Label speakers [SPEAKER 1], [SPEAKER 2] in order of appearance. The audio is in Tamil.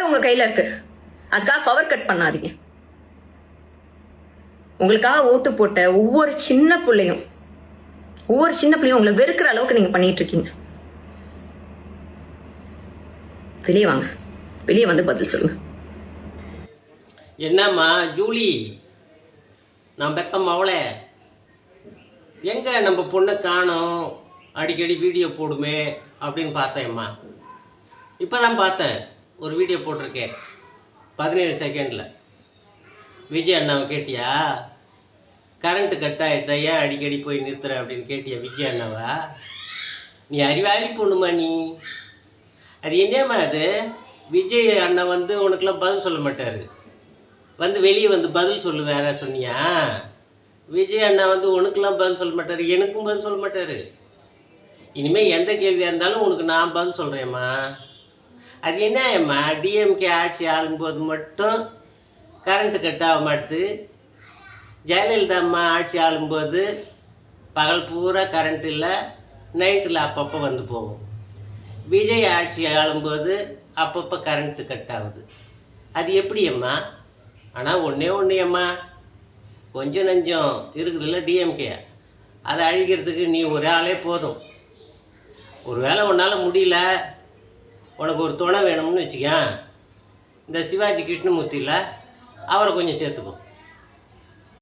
[SPEAKER 1] உங்க கையில இருக்கு. அதுக்காக பவர் கட் பண்ணாதீங்க. உங்களுக்காக ஓட்டு போட்ட ஒவ்வொரு சின்ன பிள்ளையும் உங்களை வெறுக்கிற அளவுக்கு நீங்க பண்ணிட்டு இருக்கீங்க. வெளியே வாங்க, வெளியே வந்து பதில் சொல்லுங்க.
[SPEAKER 2] என்னம்மா ஜூலி, நான் பெத்த மவளே, எங்கே நம்ம பொண்ணை காணோம், அடிக்கடி வீடியோ போடுமே அப்படின்னு பார்த்தேம்மா. இப்போ தான் பார்த்தேன், ஒரு வீடியோ போட்டிருக்கேன் 17 செகண்டில். விஜய் அண்ணாவை கேட்டியா? கரண்ட்டு கட் ஆகிடுதா, ஏன் அடிக்கடி போய் நிறுத்துற அப்படின்னு கேட்டியா விஜய் அண்ணாவா? நீ அறிவாளி பொண்ணுமா நீ. அது என்னம்மா அது? விஜய் அண்ணா வந்து உனக்கெல்லாம் பதில் சொல்ல மாட்டார். வந்து வெளியே வந்து பதில் சொல்லு வேற சொன்னியா? விஜய் அண்ணா வந்து உனக்கெல்லாம் பதில் சொல்ல மாட்டார், எனக்கும் பதில் சொல்ல மாட்டார். இனிமேல் எந்த கேள்வியாக இருந்தாலும் உனக்கு நான் பதில் சொல்கிறேம்மா. அது என்னம்மா, டிஎம்கே ஆட்சி ஆளும்போது மட்டும் கரண்ட்டு கட் ஆக மாட்டுது, ஜெயலலிதா அம்மா ஆட்சி ஆளும்போது பகல் பூரா கரண்ட் இல்லை, நைட்டில் அப்பப்போ வந்து போகும். விஜய் ஆட்சி ஆளும்போது அப்பப்போ கரண்ட்டு கட் ஆகுது. அது எப்படி அம்மா? ஆனால் ஒன்றே அம்மா, கொஞ்சம் நஞ்சம் இருக்குதுல்ல டிஎம்கே, அதை அழிக்கிறதுக்கு நீ ஒரு ஆளே போதும். ஒரு வேளை உன்னால் முடியல, உனக்கு ஒரு துணை வேணும்னு வச்சுக்க, இந்த சிவாஜி கிருஷ்ணமூர்த்தியில் அவரை கொஞ்சம் சேர்த்துக்கும்.